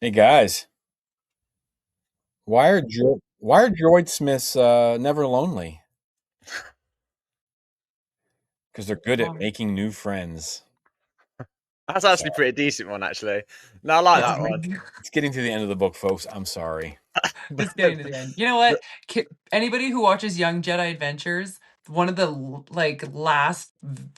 Hey guys, why are Droid Smiths never lonely? Because they're good at Wow. making new friends. That's So actually pretty decent one, actually. No, I like Oh that my one. God. it's getting to the end of the book, folks. I'm sorry. It's But, getting to the end. You know what? Anybody who watches Young Jedi Adventures, one of the last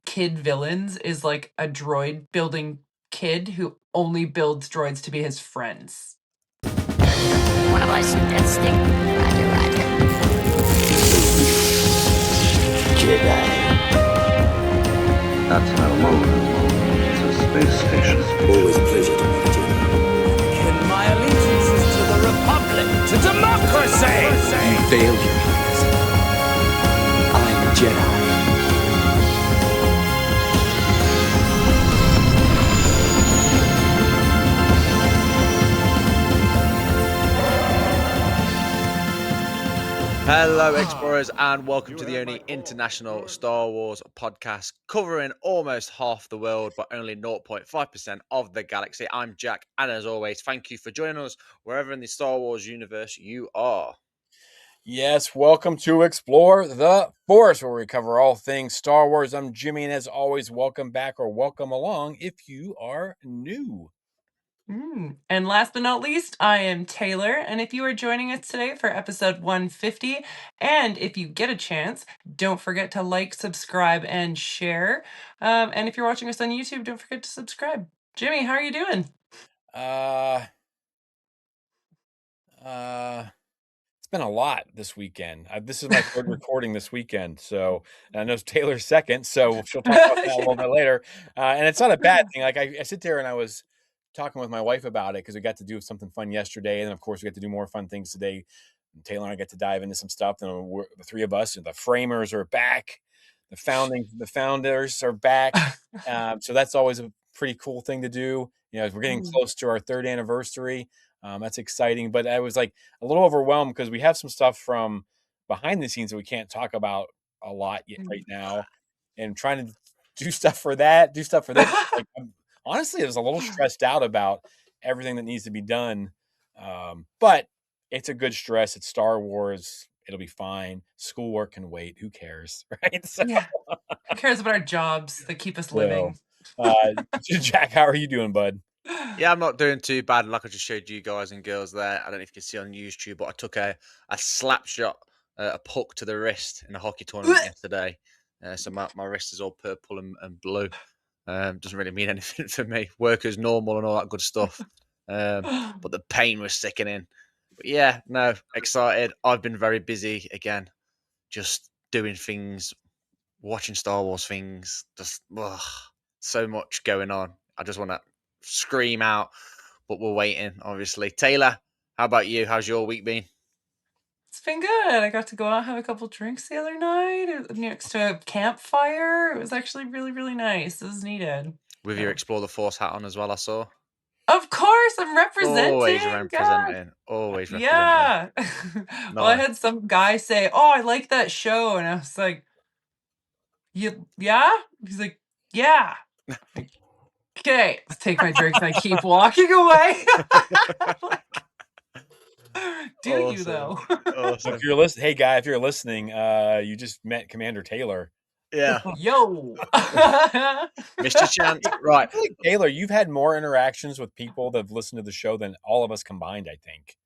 kid villains is like a droid building kid who only builds droids to be his friends. One of us that stick. Roger, Roger. Jedi. That's not a moon. It's a space station. Always a pleasure to meet you. And my allegiance is to the Republic, to democracy! You failed, Your Highness. I'm a Jedi. Hello, explorers, and welcome to the only international Star Wars podcast covering almost half the world, but only 0.5% of the galaxy. I'm Jack, and as always, thank you for joining us wherever in the Star Wars universe you are. Yes, welcome to Explore the Force, where we cover all things Star Wars. I'm Jimmy, and as always, welcome back or welcome along if you are new. And last but not least, I am Taylor, and if you are joining us today for episode 150, and if you get a chance, don't forget to like, subscribe, and share. And if you're watching us on YouTube, don't forget to subscribe. Jimmy, how are you doing? Uh, uh, it's been a lot this weekend. This is my third recording this weekend, so and I know Taylor's second, so she'll talk about that a little bit later. And it's not a bad thing. Like I sit there and I was talking with my wife about it because we got to do something fun yesterday, and of course we got to do more fun things today. And Taylor and I get to dive into some stuff. And the three of us, the framers are back. The founders are back. So that's always a pretty cool thing to do. You know, as we're getting close to our third anniversary. That's exciting. But I was like a little overwhelmed because we have some stuff from behind the scenes that we can't talk about a lot yet right now, and trying to do stuff for that, do stuff for this. Like, honestly, I was a little stressed out about everything that needs to be done. But it's a good stress. It's Star Wars. It'll be fine. Schoolwork can wait. Who cares, right? So, Yeah. Who cares about our jobs that keep us so living? uh, Jack, how are you doing, bud? Yeah, I'm not doing too bad. Like I just showed you guys and girls there. I don't know if you can see on YouTube, but I took a slap shot, a puck to the wrist in a hockey tournament yesterday. So my wrist is all purple and blue. Doesn't really mean anything for me. Work as normal and all that good stuff. But the pain was sickening. But yeah, no, excited. I've been very busy again, just doing things, watching Star Wars things. Just so much going on. I just want to scream out, but we're waiting, obviously. Taylor, how about you? How's your week been? It's been good. I got to go out and have a couple drinks the other night next to a campfire. It was actually really, really nice. It was needed. With your So, Explore the Force hat on as well, I saw. of course, I'm Always representing. God. representing. Always representing. Yeah. Well, I Nice. had some guy say, "Oh, I like that show," and I was like, Yeah?" He's like, "Yeah." Like, okay, let's take my drinks and I keep walking away. Like, do you Awesome. though? So if Awesome. you're listening, hey guy, if you're listening, you just met Commander Taylor. Yeah. Yo. Mr. Chance. Right. I feel like Taylor, you've had more interactions with people that have listened to the show than all of us combined. I think.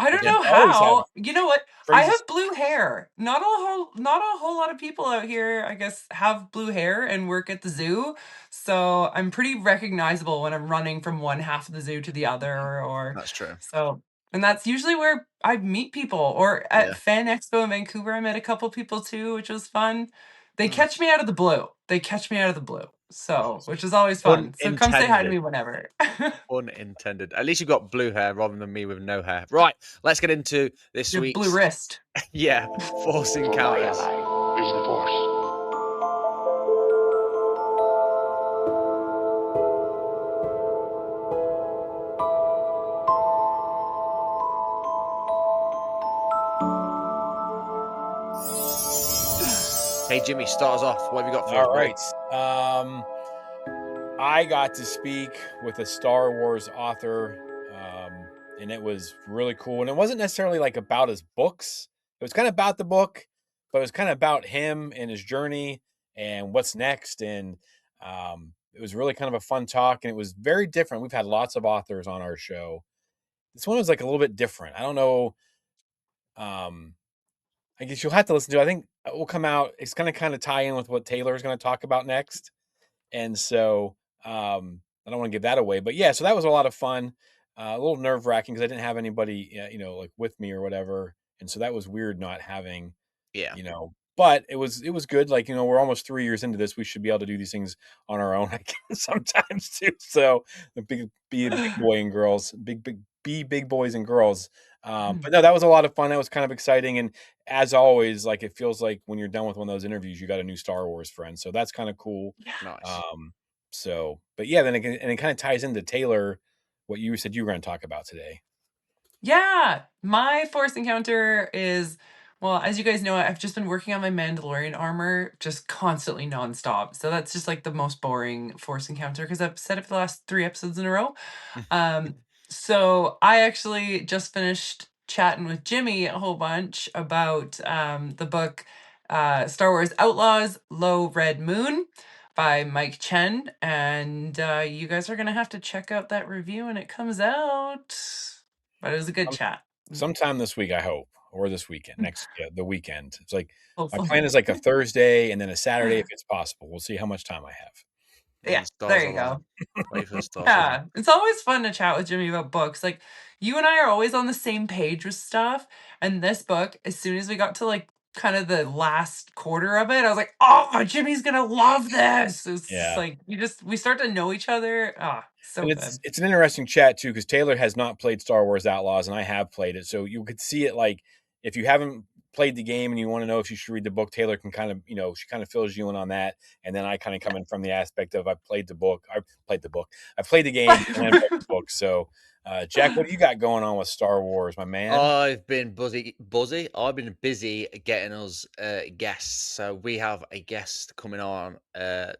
I Like don't I know always have how. You know what? I crazy. have blue hair. Not a whole lot of people out here, I guess, have blue hair and work at the zoo. So I'm pretty recognizable when I'm running from one half of the zoo to the other or That's true. so and that's usually where I meet people. Or at Yeah. Fan Expo in Vancouver, I met a couple people too, which was fun. They Nice. catch me out of the blue. They catch me out of the blue. So, which is always fun. So come say hi to Unintended. me whenever. Unintended. At least you've got blue hair rather than me with no hair. Right. Let's get into this Your blue week's wrist. yeah, Force For my Encounters. ally is the Force. Hey Jimmy, start us off. What have you got for us, All buddy? right. I got to speak with a Star Wars author and it was really cool. And it wasn't necessarily like about his books. It was kind of about the book, but it was kind of about him and his journey and what's next. And it was really kind of a fun talk, and it was very different. We've had lots of authors on our show. This one was like a little bit different. I don't know. Um, I guess you'll have to listen to it. I think it will come out. It's going to kind of tie in with what Taylor is going to talk about next. And so I don't want to give that away, but yeah, so that was a lot of fun. A little nerve wracking because I didn't have anybody, like with me or whatever, and so that was weird not having, Yeah. But it was good. Like we're almost 3 years into this. We should be able to do these things on our own, I guess, sometimes too. So be a big boy and girls, be big boys and girls. But no, that was a lot of fun. That was kind of exciting, and as always, like it feels like when you're done with one of those interviews, you got a new Star Wars friend. So that's kind of cool. Nice. But yeah, then it kind of ties into Taylor, what you said you were going to talk about today. Yeah, my Force encounter is, well, as you guys know, I've just been working on my Mandalorian armor just constantly nonstop. So that's just like the most boring Force encounter because I've said it for the last 3 episodes in a row. Um, so I actually just finished chatting with Jimmy a whole bunch about the book Star Wars Outlaws Low Red Moon by Mike Chen. And you guys are going to have to check out that review when it comes out. But it was a good chat. Sometime this week, I hope, or this weekend, the weekend. It's like my Hopefully. plan is like a Thursday and then a Saturday if it's possible. We'll see how much time I have. Yeah, there you go. Wait for the stars. Yeah, it's always fun to chat with Jimmy about books. Like, you and I are always on the same page with stuff. And this book, as soon as we got to like kind of the last quarter of it, I was like, oh, Jimmy's gonna love this. It's Yeah. like we start to know each other. So And good. it's an interesting chat too, because Taylor has not played Star Wars Outlaws and I have played it. So you could see it like if you haven't played the game and you want to know if you should read the book, Taylor can kind of, she kind of fills you in on that. And then I kind of come in from the aspect of I've played the game and I've read the book. So Jack, what do you got going on with Star Wars, my man? I've been busy. I've been busy getting us guests. So we have a guest coming on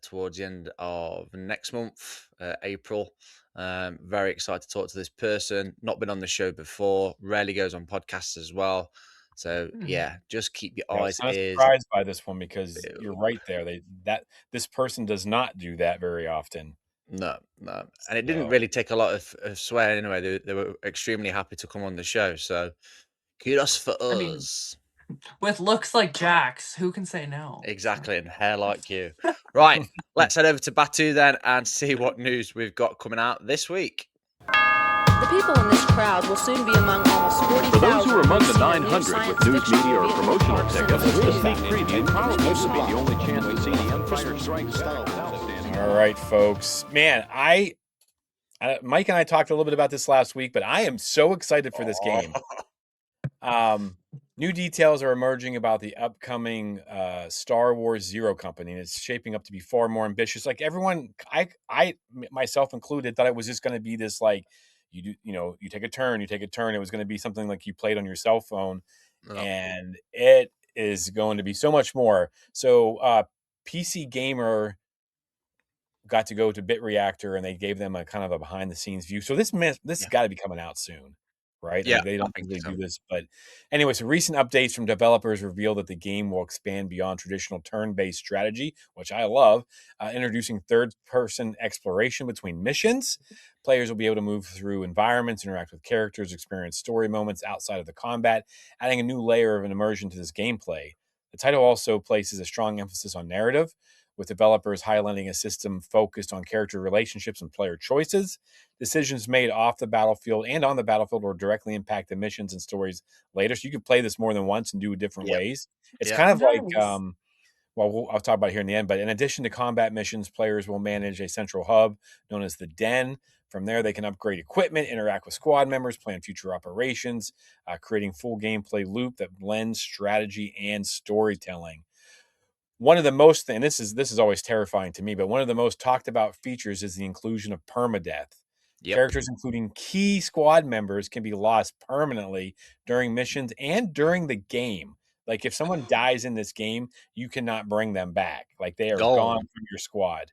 towards the end of next month, April. Very excited to talk to this person. Not been on the show before. Rarely goes on podcasts as well. So yeah, just keep your eyes, I was ears. surprised by this one because you're right there. This person does not do that very often. No, and it didn't really take a lot of swear anyway. They were extremely happy to come on the show. So kudos for us. With looks like Jack's, who can say no? Exactly, and hair like you. Right, let's head over to Batu then and see what news we've got coming out this week. The people in this crowd will soon be among almost 40,000. For those who are among the 900 with news media or promotional tickets, the sneak preview probably will be the only chance to see the Empire Strikes Back. All right, folks. Man, Mike and I talked a little bit about this last week, but I am so excited for this game. New details are emerging about the upcoming Star Wars Zero Company, and it's shaping up to be far more ambitious. Like everyone, I myself included, thought it was just going to be this like you take a turn. It was going to be something like you played on your cell phone, and it is going to be so much more. So, PC Gamer got to go to Bit Reactor, and they gave them a kind of a behind the scenes view. So this got to be coming out soon. Right? Yeah, like they don't usually do this. But anyway, so recent updates from developers reveal that the game will expand beyond traditional turn-based strategy, which I love, introducing third-person exploration between missions. Players will be able to move through environments, interact with characters, experience story moments outside of the combat, adding a new layer of an immersion to this gameplay. The title also places a strong emphasis on narrative, with developers highlighting a system focused on character relationships and player choices. Decisions made off the battlefield and on the battlefield will directly impact the missions and stories later. So you can play this more than once and do it different ways. It's kind of like, I'll talk about it here in the end, but in addition to combat missions, players will manage a central hub known as the Den. From there, they can upgrade equipment, interact with squad members, plan future operations, creating full gameplay loop that blends strategy and storytelling. One of the most, and this is always terrifying to me, but one of the most talked about features is the inclusion of permadeath. Characters, including key squad members, can be lost permanently during missions and during the game. Like if someone dies in this game, you cannot bring them back. Like they are gone from your squad.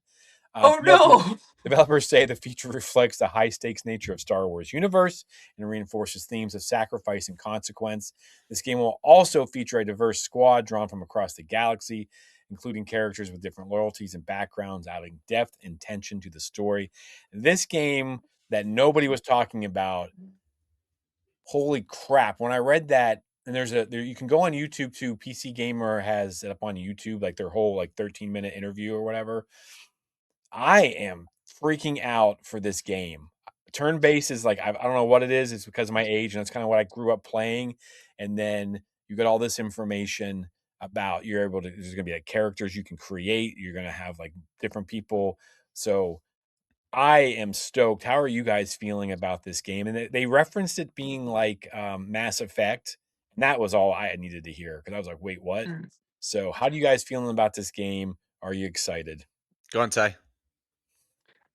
Oh no! Developers say the feature reflects the high stakes nature of Star Wars universe and reinforces themes of sacrifice and consequence. This game will also feature a diverse squad drawn from across the galaxy, including characters with different loyalties and backgrounds, adding depth and tension to the story. This game that nobody was talking about, holy crap! When I read that, and you can go on YouTube too. PC Gamer has it up on YouTube, like their whole like 13-minute interview or whatever. I am freaking out for this game. Turn based is like I don't know what it is. It's because of my age, and that's kind of what I grew up playing. And then you get all this information about you're able to. There's going to be like characters you can create. You're going to have like different people. So I am stoked. How are you guys feeling about this game? And they referenced it being like Mass Effect, and that was all I needed to hear because I was like, wait, what? Mm. So how do you guys feeling about this game? Are you excited? Go on, Tay.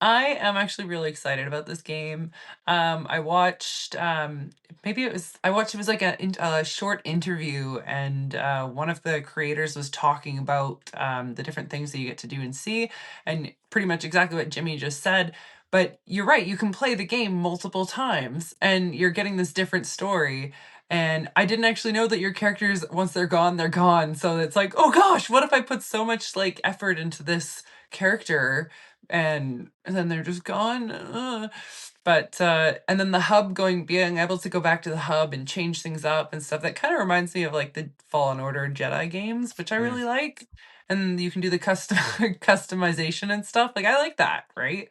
I am actually really excited about this game. I watched it was like a short interview, and one of the creators was talking about the different things that you get to do and see, and pretty much exactly what Jimmy just said. But you're right, you can play the game multiple times, and you're getting this different story. And I didn't actually know that your characters, once they're gone, they're gone. So it's like, oh gosh, what if I put so much like effort into this character and then they're just gone. But and then the hub being able to go back to the hub and change things up and stuff. That kind of reminds me of like the Fallen Order Jedi games, which I Mm. really like. And you can do the customization and stuff. Like I like that, right?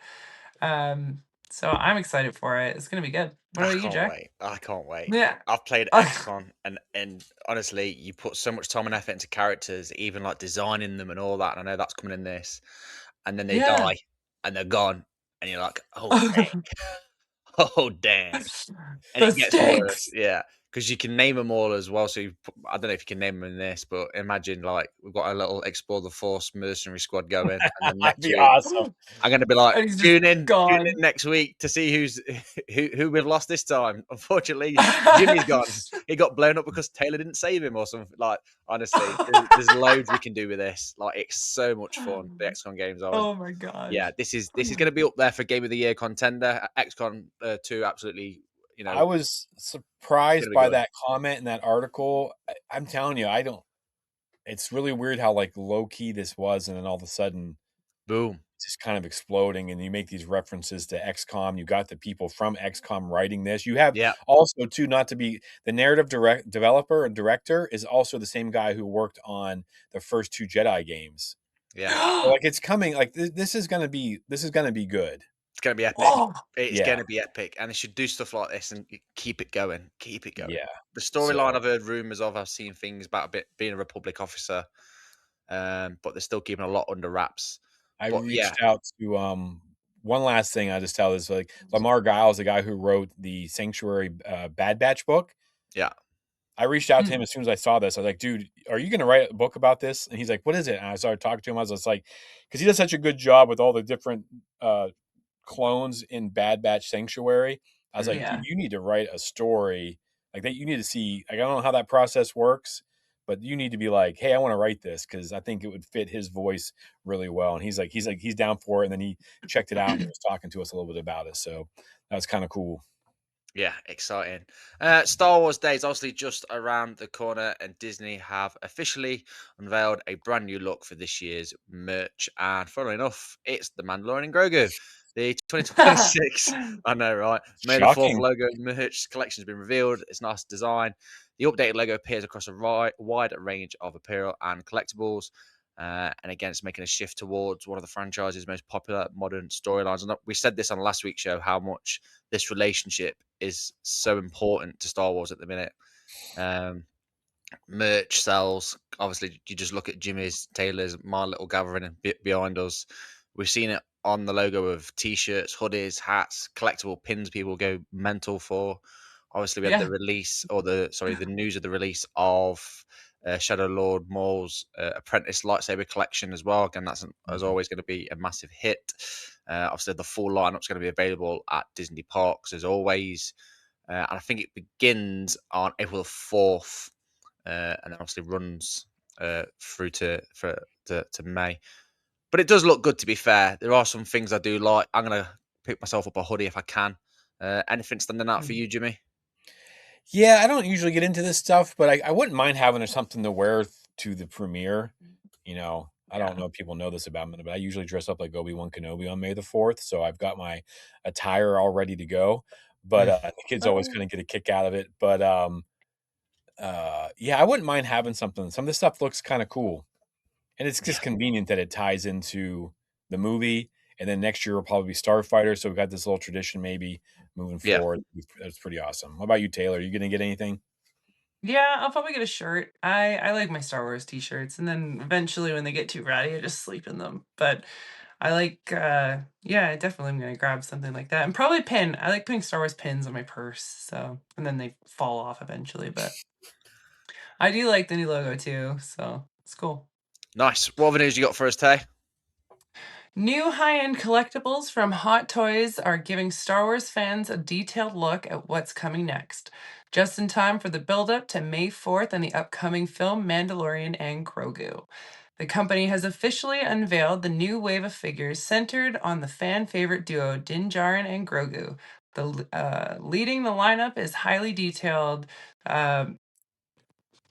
Um, so I'm excited for it. It's gonna be good. What I about you, can't Jack? wait. I can't wait. Yeah. I've played XCOM and honestly, you put so much time and effort into characters, even like designing them and all that. And I know that's coming in this. And then they Yeah. die and they're gone. And you're like, oh dang. Oh dang. And The it gets worse, stakes. yeah, because you can name them all as well. So I don't know if you can name them in this, but imagine like we've got a little Explore the Force mercenary squad going, and then That'd next be week awesome. I'm going to be like And he's just tune in gone. next week to see who we've lost this time. Unfortunately, Jimmy's gone. He got blown up because Taylor didn't save him or something. Like honestly, there's loads we can do with this. Like it's so much fun. The XCOM games are. Oh my Yeah, gosh. this is going to be up there for Game of the Year contender. XCOM 2, absolutely. You I know, was it's going surprised to be by good. that comment in that article. I'm telling you, I don't. It's really weird how like low key this was, and then all of a sudden, Boom. it's just kind of exploding. And you make these references to XCOM. You got the people from XCOM writing this. You have Yeah. also too, not to be the narrative developer and director is also the same guy who worked on the first two Jedi games. Yeah. So, like it's coming. Like this is gonna be good. It's going to be epic. Oh, It's Yeah, going to be epic. And they should do stuff like this and keep it going. Keep it going. yeah. The So storyline I've heard rumors of, I've seen things about a bit being a Republic officer, but they're still keeping a lot under wraps. I But yeah, reached out to one last thing I just tell is like Lamar Giles, the guy who wrote the Sanctuary Bad Batch book. yeah, I reached out to him mm, as soon as I saw this. I was like, dude, are you going to write a book about this? And he's like, what is it? And I started talking to him. I was just like, because he does such a good job with all the different clones in Bad Batch Sanctuary. I was like, mhm, dude, yeah. you need to write a story like that. You need to see, like, I don't know how that process works, but you need to be like, hey, I want to write this because I think it would fit his voice really well. And he's down for it. And then he checked it out and he was talking to us a little bit about it. So that was kind of cool. yeah, exciting. Star Wars Day is obviously just around the corner, and Disney have officially unveiled a brand new look for this year's merch. And funnily enough, it's the Mandalorian Grogu. The 2026, I know, right? May the 4th Shocking. logo merch collection has been revealed. It's nice design. The updated logo appears across a wide range of apparel and collectibles. And again, it's making a shift towards one of the franchise's most popular modern storylines. And we said this on last week's show how much this relationship is so important to Star Wars at the minute. Um, Merch sells. Obviously, you just look at Jimmy's, Taylor's, My Little Gathering, and behind us. We've seen it on the logo of T-shirts, hoodies, hats, collectible pins. People go mental for. Obviously, we had the Yeah. release, or the news of the release of Shadow Lord Maul's Apprentice lightsaber collection as well. Again, that's as Mhm. always going to be a massive hit. Obviously, the full lineup's going to be available at Disney parks as always, and I think it begins on April 4th, and then obviously runs through to May. But it does look good, to be fair. There are some things I do like. I'm gonna pick myself up a hoodie if I can. Anything standing out for Mm. you, Jimmy? Yeah, I don't usually get into this stuff, but I wouldn't mind having something to wear to the premiere. I don't Yeah. know if people know this about me, but I usually dress up like Obi-Wan Kenobi on May the 4th, so I've got my attire all ready to go. But Mm. the kids always Oh, kind of get a kick out of it. But yeah, I wouldn't mind having something. Some of this stuff looks kind of cool, and it's Yeah, just convenient that it ties into the movie. And then next year will probably be Starfighter, so we've got this little tradition maybe moving yeah. forward. That's pretty awesome. What about you, Taylor? Are you gonna get anything? yeah, I'll probably get a shirt. I like my Star Wars t-shirts, and then eventually when they get too ratty, I just sleep in them. But I like, yeah, definitely I'm gonna grab something like that, and probably pin. I like putting Star Wars pins on my purse, so and then they fall off eventually. But I do like the new logo too, so it's cool. Nice. What other news you got for us, Tay? New high-end collectibles from Hot Toys are giving Star Wars fans a detailed look at what's coming next, just in time for the build-up to May 4th and the upcoming film Mandalorian and Grogu. The company has officially unveiled the new wave of figures centered on the fan favorite duo Din Djarin and Grogu. Leading the lineup is highly detailed. Uh,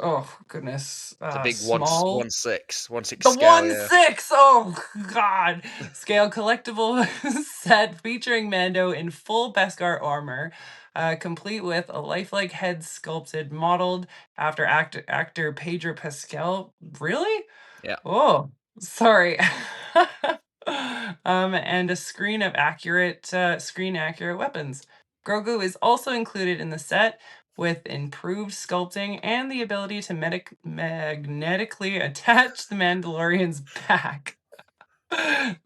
oh goodness, The big small 1/6 the scale. one Yeah, six, oh god, scale collectible set featuring Mando in full Beskar armor, complete with a lifelike head sculpted, modeled after actor Pedro Pascal. Really? yeah. Oh, sorry. And a screen accurate weapons. Grogu is also included in the set with improved sculpting and the ability to magnetically attach the Mandalorian's back.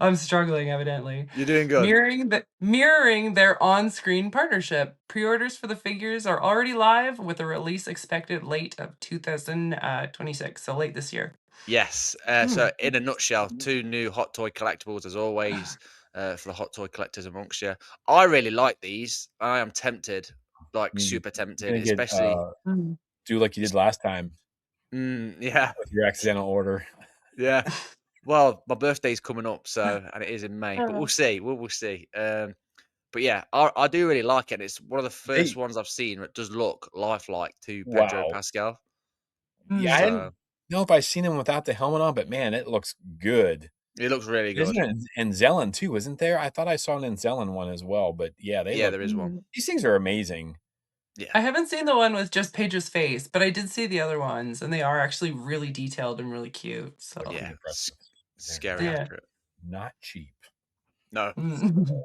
I'm struggling, evidently. You're doing good. Mirroring their on-screen partnership. Pre-orders for the figures are already live with a release expected late of 2026, so late this year. Yes. So, in a nutshell, two new hot toy collectibles, as always, for the hot toy collectors amongst you. I really like these. I am tempted, like You super you're tempted, gonna get especially. Mm. do like you did last time Yeah, with your accidental order. yeah. Well, my birthday's coming up, so and it is in May, but we'll Uh, see. We'll see. But yeah, I do really like it. It's one of the first They ones I've seen that does look lifelike to Pedro wow. Pascal. Yeah, I mm. didn't So know if I seen him without the helmet on, but man, it looks good. it looks really Isn't good. there an Zelen too, isn't there? I thought I saw an Zelen one as well, but yeah, they Yeah, look there is one. Mm. these things are amazing. Yeah, I haven't seen the one with just Paige's face, but I did see the other ones, and they are actually really detailed and really cute. They're So pretty yeah. impressive. They're Scary not yeah. accurate. not cheap. No. Mm.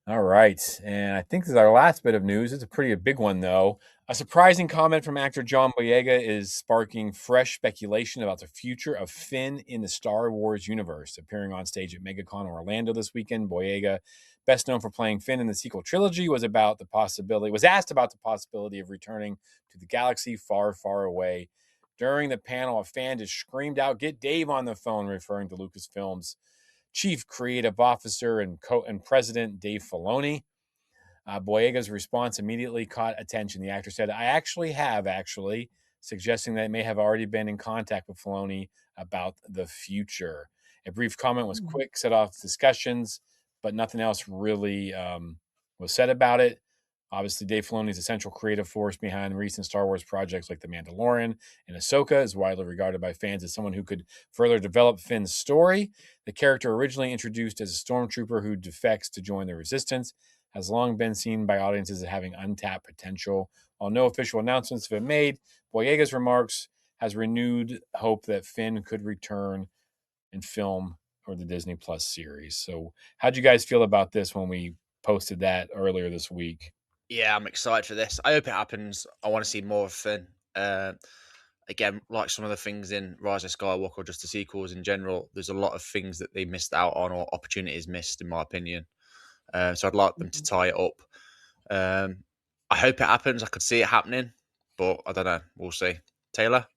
All right. And I think this is our last bit of news. It's a pretty big one, though. A surprising comment from actor John Boyega is sparking fresh speculation about the future of Finn in the Star Wars universe. Appearing on stage at MegaCon Orlando this weekend, Boyega, best known for playing Finn in the sequel trilogy, was asked about the possibility of returning to the galaxy far, far away. During the panel, a fan just screamed out, "Get Dave on the phone," referring to Lucasfilm's Chief Creative Officer and President Dave Filoni. Boyega's response immediately caught attention. The actor said, "I actually have, suggesting that it may have already been in contact with Filoni about the future." A brief comment was quick, set off discussions, but nothing else really was said about it. Obviously, Dave Filoni is a central creative force behind recent Star Wars projects like The Mandalorian and Ahsoka, is widely regarded by fans as someone who could further develop Finn's story. The character, originally introduced as a stormtrooper who defects to join the Resistance, has long been seen by audiences as having untapped potential. While no official announcements have been made, Boyega's remarks has renewed hope that Finn could return in film or the Disney Plus series. So, how'd you guys feel about this when we posted that earlier this week? Yeah, I'm excited for this. I hope it happens. I want to see more of Finn. Again, like some of the things in Rise of Skywalker, or just the sequels in general, there's a lot of things that they missed out on or opportunities missed, in my opinion. So I'd like them to tie it up. Um, I hope it happens. I could see it happening, but I don't know. We'll see. Taylor?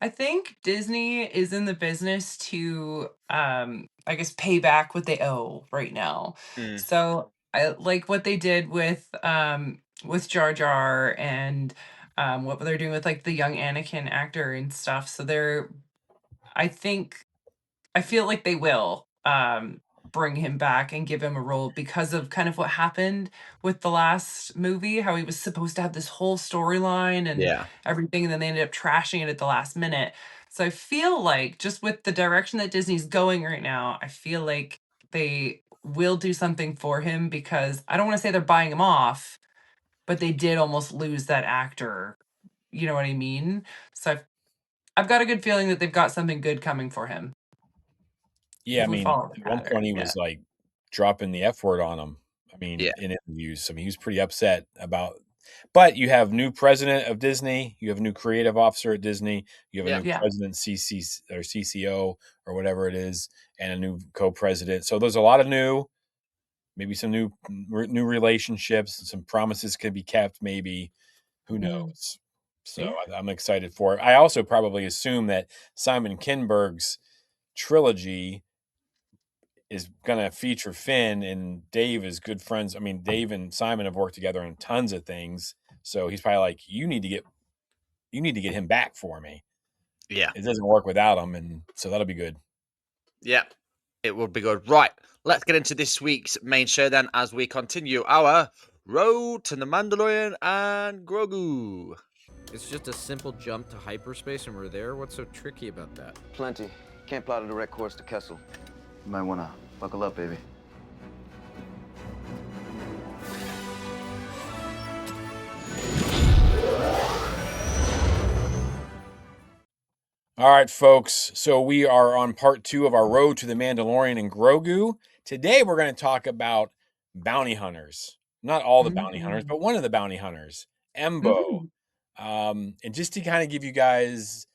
I think Disney is in the business to, I guess, pay back what they owe right now. Mm, So I like what they did with Jar Jar and what they're doing with like the young Anakin actor and stuff. So I think I feel like they will bring him back and give him a role because of kind of what happened with the last movie, how he was supposed to have this whole storyline and Yeah. everything, and then they ended up trashing it at the last minute. So I feel like just with the direction that Disney's going right now, I feel like they will do something for him because I don't want to say they're buying him off, but they did almost lose that actor. You know what I mean? So I've got a good feeling that they've got something good coming for him Yeah, I if we mean, follow the at one point pattern. he Yeah. was like dropping the F word on him. I mean, Yeah. in interviews. I mean, he was pretty upset about. But you have new president of Disney, you have a new creative officer at Disney, you have a Yeah. new Yeah. president CC or CCO or whatever it is, and a new co-president. So there's a lot of new, maybe some new relationships, some promises can be kept. Maybe who Mm. knows? So Yeah. I'm excited for it. I also probably assume that Simon Kinberg's trilogy is going to feature Finn, and Dave is good friends. I mean, Dave and Simon have worked together on tons of things, so he's probably like, you need to get him back for me. Yeah. It doesn't work without him, and so that'll be good. Yeah. It would be good. Right. Let's get into this week's main show then as we continue our road to the Mandalorian and Grogu. It's just a simple jump to hyperspace and we're there. What's so tricky about that? Plenty. Can't plot a direct course to Kessel. You might wanna buckle up, baby. All right, folks. So we are on part 2 of our road to the Mandalorian and Grogu. Today we're going to talk about bounty hunters. Not all the bounty hunters, but one of the bounty hunters, Embo. And just to kind of give you guys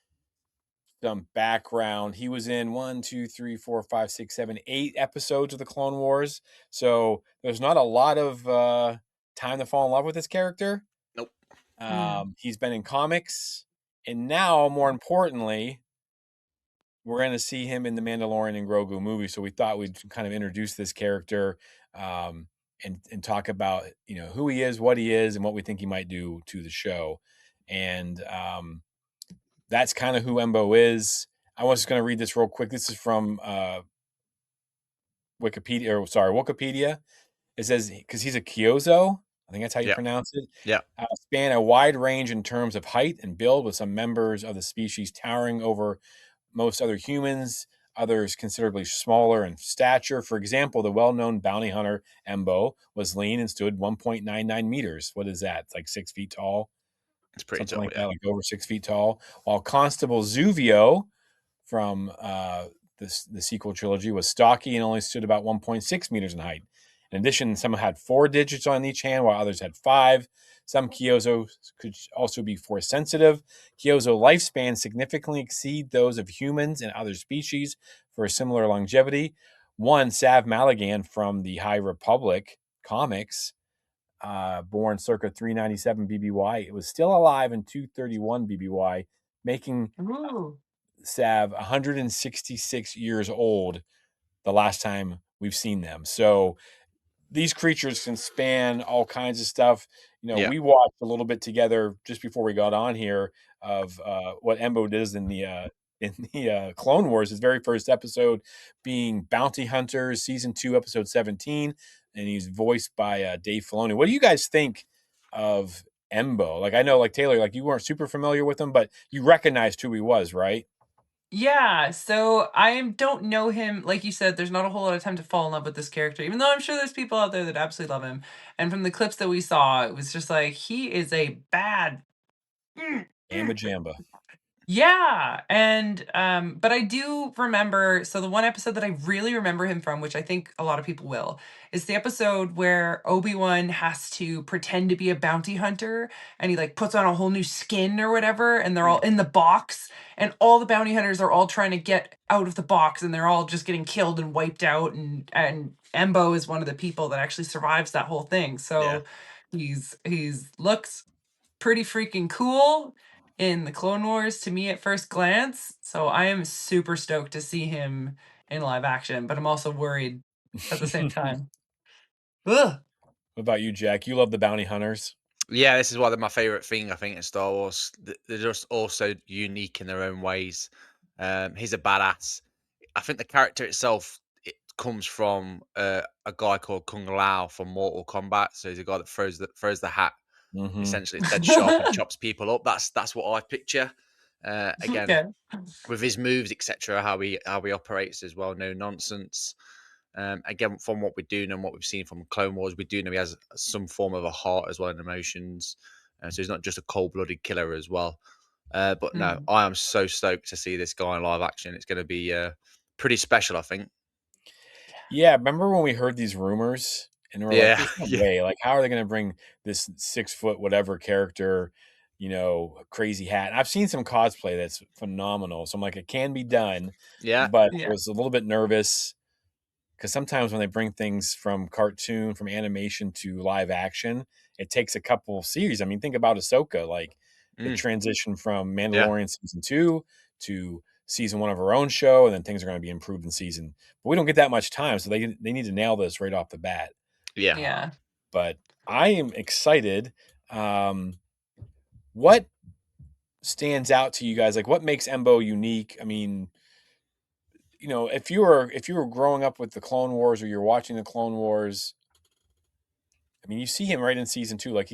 some background, he was in 1, 2, 3, 4, 5, 6, 7, 8 episodes of the Clone Wars. So there's not a lot of time to fall in love with this character. Nope. He's been in comics, and now, more importantly, we're going to see him in the Mandalorian and Grogu movie. So we thought we'd kind of introduce this character and talk about who he is, what he is, and what we think he might do to the show. And that's kind of who Embo is. I was just going to read this real quick. This is from Wikipedia. It says, because he's a Kyuzo, I think that's how you pronounce it. Yeah. Span a wide range in terms of height and build, with some members of the species towering over most other humans, others considerably smaller in stature. For example, the well-known bounty hunter Embo was lean and stood 1.99 meters. What is that? It's like 6 feet tall. It's pretty Something tall, like yeah. that, like over 6 feet tall. While Constable Zuvio from the sequel trilogy was stocky and only stood about 1.6 meters in height. In addition, some had 4 digits on each hand, while others had 5. Some Kyuzo could also be force sensitive. Kyuzo lifespans significantly exceed those of humans and other species for a similar longevity. One, Sav Maligan from the High Republic comics, born circa 397 BBY, it was still alive in 231 BBY, making Sav 166 years old the last time we've seen them. So these creatures can span all kinds of stuff. We watched a little bit together just before we got on here of what Embo does in the Clone Wars. His very first episode being Bounty Hunters, season 2, episode 17, and he's voiced by Dave Filoni. What do you guys think of Embo? Like, I know, like Taylor, like you weren't super familiar with him, but you recognized who he was, right? Yeah, so I don't know him. Like you said, there's not a whole lot of time to fall in love with this character, even though I'm sure there's people out there that absolutely love him. And from the clips that we saw, it was just like, he is a bad. Amba Jamba. Yeah, and but I do remember, so the one episode that I really remember him from, which I think a lot of people will, is the episode where Obi-Wan has to pretend to be a bounty hunter, and he like puts on a whole new skin or whatever, and they're all in the box, and all the bounty hunters are all trying to get out of the box, and they're all just getting killed and wiped out, and Embo is one of the people that actually survives that whole thing. So he's looks pretty freaking cool in the Clone Wars to me at first glance. So I am super stoked to see him in live action, but I'm also worried at the same time. Ugh. What about you, Jack? You love the bounty hunters? Yeah, this is why they're my favorite thing, I think, in Star Wars. They're just also unique in their own ways. He's a badass. I think the character itself it comes from a guy called Kung Lao from Mortal Kombat. So he's a guy that throws the hat. Mhm. Essentially, it's dead sharp and chops people up. That's what I picture. Again, Okay. with his moves, etc., how he operates as well. No nonsense. Again, from what we do know and what we've seen from Clone Wars, we do know he has some form of a heart as well and emotions. So he's not just a cold-blooded killer as well. But no, Mm. I am so stoked to see this guy in live action. It's going to be pretty special, I think. Yeah, remember when we heard these rumors and we're like, Yeah, "There's no yeah, way! Like, how are they going to bring this 6 foot whatever character, crazy hat?" And I've seen some cosplay that's phenomenal, so I'm like, it can be done, yeah, but I Yeah. was a little bit nervous because sometimes when they bring things from cartoon, from animation to live action, it takes a couple of series. I mean, think about Ahsoka, like the mm, transition from yeah, Mandalorian season 2 to season 1 of her own show, and then things are going to be improved in season. But we don't get that much time, so they need to nail this right off the bat. yeah. Yeah. But I am excited. What stands out to you guys? Like, what makes Embo unique? I mean, if you were growing up with the Clone Wars or you're watching the Clone Wars, I mean, you see him right in season 2. Like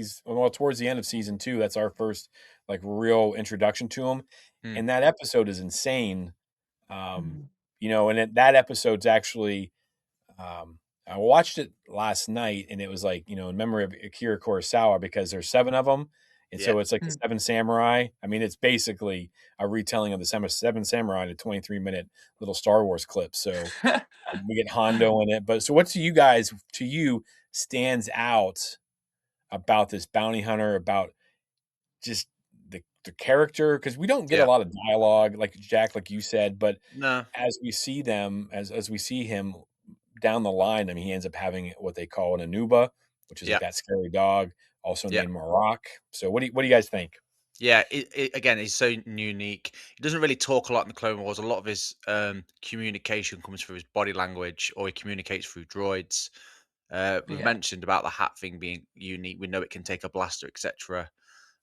towards the end of season 2. That's our first like real introduction to him, Mm, and that episode is insane. Mm. And that episode's actually, I watched it last night, and it was like in memory of Akira Kurosawa because there's 7 of them, and yeah, so it's like the Mm. 7 Samurai. I mean, it's basically a retelling of the Seven Samurai in a 23-minute little Star Wars clip. So we get Hondo in it. But so what to you stands out about this bounty hunter, about just the character? Because we don't get a yeah. lot of dialogue, like Jack, like you said, but No, as we see them, as we see him down the line, I mean, he ends up having what they call an Anuba, which is like yeah, that scary dog, also yeah. named Marak. So what do you guys think? Yeah, again, he's so unique. He doesn't really talk a lot in the Clone Wars. A lot of his communication comes through his body language, or he communicates through droids. We've Yeah. mentioned about the hat thing being unique. We know it can take a blaster, etc.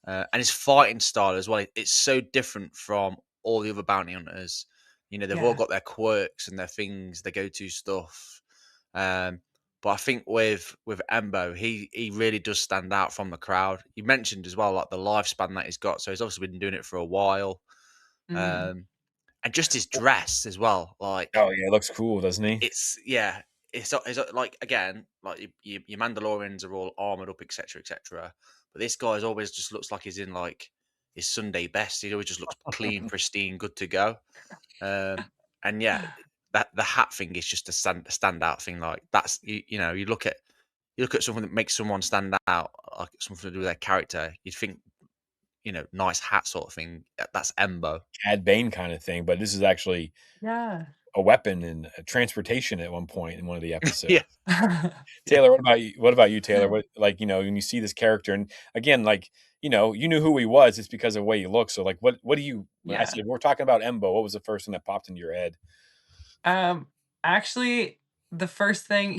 And his fighting style as well. It's so different from all the other bounty hunters. They've all Yeah. got their quirks and their things, their go-to stuff. Um, but I think with Embo, he really does stand out from the crowd. You mentioned as well like the lifespan that he's got, so he's obviously been doing it for a while. Mm. Um, and just his dress as well, like Oh yeah, it looks cool, doesn't he? it's yeah, it's like again like your Mandalorians are all armored up, etc., etc. But this guy's always just looks like he's in like his Sunday best. He always just looks clean, pristine, good to go. Um, and yeah, that the hat thing is just a standout thing. Like that's you look at something that makes someone stand out, like something to do with their character. You'd think nice hat sort of thing. That's Embo. Cad Bane kind of thing, but this is actually Yeah. a weapon and a transportation at one point in one of the episodes. Yeah, yeah, Taylor, what about you? What about you, Taylor? What, like, when you see this character, and again, like, you knew who he was, it's because of the way he looks. So like, what do you, when I Yeah. said we're talking about Embo, what was the first thing that popped into your head? Um, actually, the first thing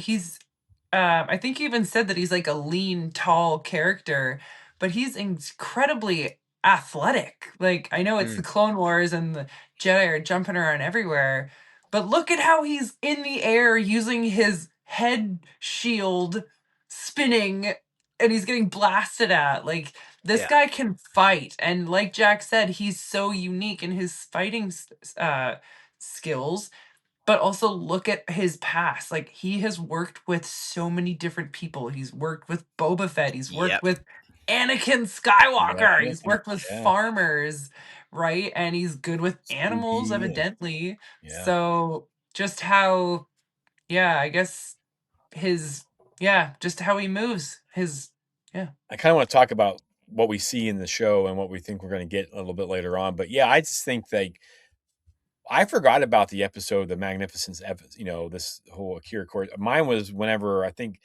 I think he even said that he's like a lean, tall character, but he's incredibly athletic. Like, I know it's the mm, Clone Wars and the Jedi are jumping around everywhere, but look at how he's in the air using his head shield spinning and he's getting blasted at. Like, this yeah, guy can fight. And like Jack said, he's so unique in his fighting skills, but also look at his past. Like, he has worked with so many different people. He's worked with Boba Fett. He's worked yep, with Anakin Yeah, Skywalker. He's worked with yeah, farmers, right? And he's good with animals, Spooky, and evidently. yeah. So just how, yeah, I guess just how he moves. Yeah, I kind of want to talk about what we see in the show and what we think we're going to get a little bit later on. But yeah, I just think like I forgot about the episode, the Magnificence, this whole Akira Court. Mine was whenever I think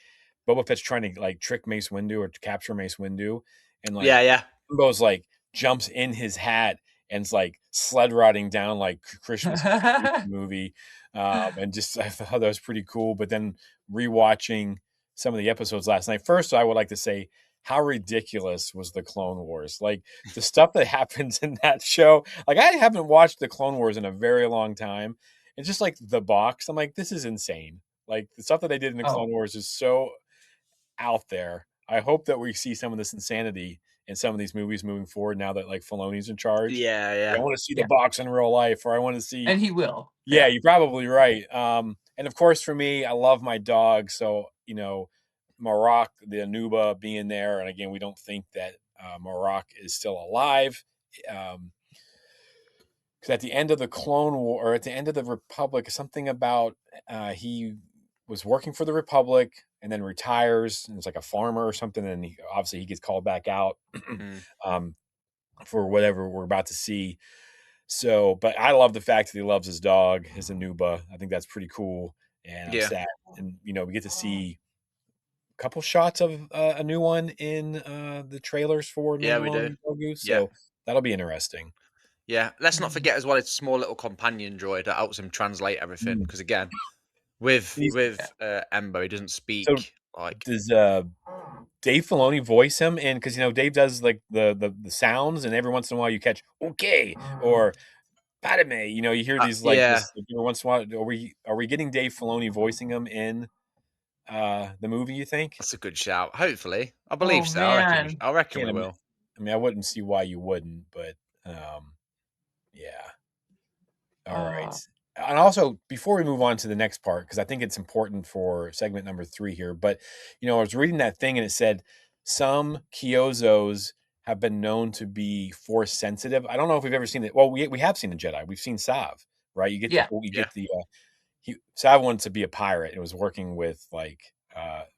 Boba Fett's trying to like trick Mace Windu or to capture Mace Windu, and like yeah, yeah, Jimbo's like jumps in his hat and's like sled riding down like Christmas yeah. movie, and just I thought that was pretty cool. But then rewatching some of the episodes last night, first I would like to say how ridiculous was the Clone Wars? Like the stuff that happens in that show. Like I haven't watched the Clone Wars in a very long time, it's just like the box. I'm like, this is insane. Like the stuff that they did in the Oh. Clone Wars is so out there. I hope that we see some of this insanity in some of these movies moving forward now that like Filoni's in charge. Yeah, I yeah. want to see the box in real life, or I want to see. And he will. Yeah, you're probably right. And of course, for me, I love my dog. So, Marok, the Anuba being there. And again, we don't think that Marok is still alive. Because at the end of the Clone War, or at the end of the Republic, something about he was working for the Republic and then retires and it's like a farmer or something. And obviously he gets called back out for whatever we're about to see. So, but I love the fact that he loves his dog, his Anuba. I think that's pretty cool. And I'm sad. And, we get to see a couple shots of a new one in the trailers for Mandalorian Grogu. So that'll be interesting. Yeah. Let's not forget as well, it's a small little companion droid that helps him translate everything. Because again, with Embo, he doesn't speak Does Dave Filoni voice him? And because Dave does like the sounds, and every once in a while you catch okay or Padme. You hear these this every once in a while. Are we getting Dave Filoni voicing him in the movie? You think? That's a good shout. Hopefully, I believe so. I reckon we will. I mean, I wouldn't see why you wouldn't, but yeah. All right. And also, before we move on to the next part, because I think it's important for segment number 3 here, but I was reading that thing and it said some Kyuzos have been known to be force sensitive. I don't know if we've ever seen it. Well, we have seen the Jedi. We've seen Sav, right? You get the Sav wanted to be a pirate and was working with like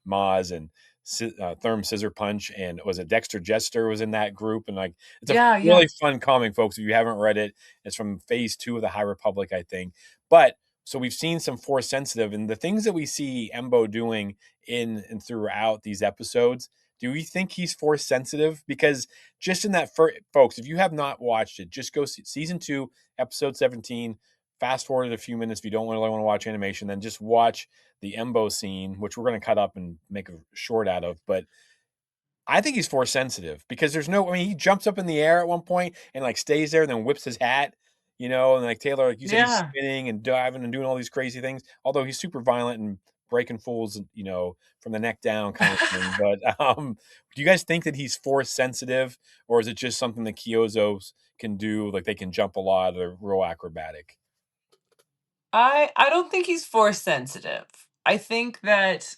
Maz and Therm Scissor Punch, and was it Dexter Jester was in that group, and like it's a really fun comic, folks. If you haven't read it, it's from Phase 2 of the High Republic, I think. But so we've seen some force sensitive, and the things that we see Embo doing in and throughout these episodes. Do we think he's force sensitive? Because just in that first, folks, if you have not watched it, just go see season 2, episode 17. Fast forward a few minutes if you don't really want to watch animation, then just watch the Embo scene, which we're going to cut up and make a short out of. But I think he's force sensitive because he jumps up in the air at one point and like stays there and then whips his hat, and like Taylor, like you said, he's spinning and diving and doing all these crazy things. Although he's super violent and breaking fools, from the neck down kind of thing. But do you guys think that he's force sensitive, or is it just something that Kyuzos can do? Like they can jump a lot, they're real acrobatic. I don't think he's force sensitive. I think that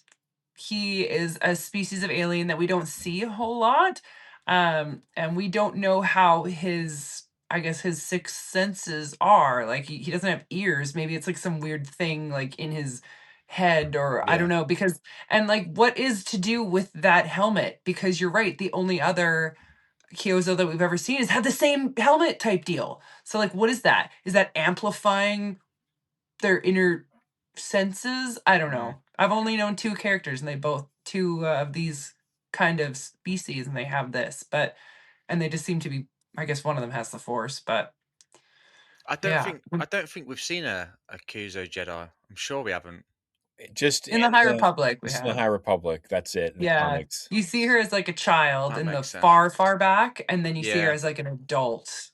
he is a species of alien that we don't see a whole lot. And we don't know how his sixth senses are. Like he doesn't have ears. Maybe it's like some weird thing like in his head, or I don't know, because and like what is to do with that helmet? Because you're right, the only other Kyuzo that we've ever seen has had the same helmet type deal. So like what is that? Is that amplifying their inner senses? I don't know. I've only known 2 characters, and they both 2 of these kind of species, and they have this, and they just seem to be. I guess one of them has the Force, but I don't think we've seen a Kyuzo Jedi. I'm sure we haven't. Just in the High Republic, we just have. in the High Republic. That's it. In the comics. You see her as like a child That in the makes sense. far back, and then you see her as like an adult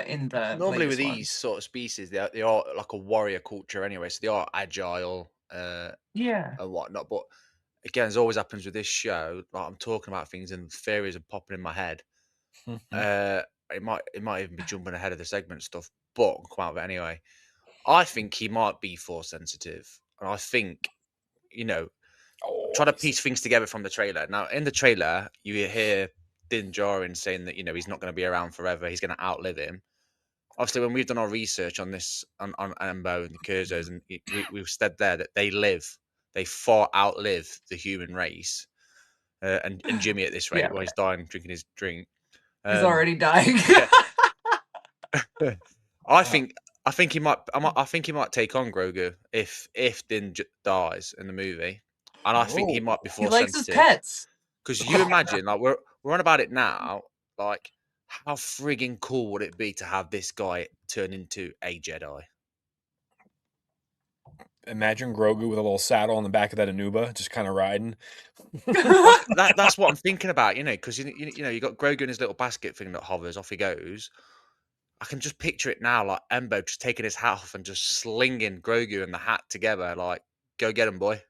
in the normally with latest one. these sort of species, they are like a warrior culture anyway, so they are agile, and whatnot. But again, as always happens with this show, like I'm talking about things and theories are popping in my head. It might even be jumping ahead of the segment stuff, but I'll come out of it anyway. I think he might be force sensitive, and I think try to piece things together from the trailer. Now, in the trailer, you hear Din Djarin saying that he's not going to be around forever. He's going to outlive him. Obviously, when we've done our research on this, on Embo and the Kyuzos, and we've said there that they far outlive the human race. And Jimmy at this rate, while he's dying, drinking his drink, he's already dying. I think he might. I think he might take on Grogu if Din dies in the movie, and I think he might be force he likes sensitive. his pets. Because you imagine, like we're on about it now, like how frigging cool would it be to have this guy turn into a Jedi? Imagine Grogu with a little saddle on the back of that Anuba, just kind of riding. That's what I'm thinking about, because you got Grogu in his little basket thing that hovers, off he goes. I can just picture it now, like Embo just taking his hat off and just slinging Grogu and the hat together, like, go get him, boy.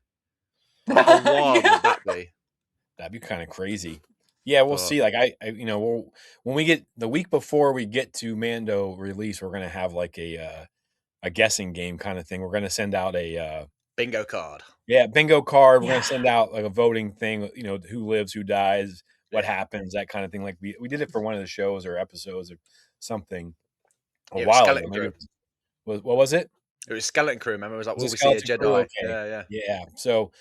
How wild Yeah. would that be? That'd be kind of crazy. Yeah, we'll But see. Like when we get the week before we get to Mando release, we're gonna have like a guessing game kind of thing. We're gonna send out a bingo card. yeah bingo card. We're gonna Yeah. send out like a voting thing. Who lives, who dies, what Yeah. happens, that kind of thing. Like we did it for one of the shows or episodes or something a Yeah, it was while ago. Skeleton Maybe Crew. it what was it? It was Skeleton Crew. Remember, it was like, Was will it we see a Skeleton Crew? Jedi? Okay. Yeah, yeah. Yeah. So,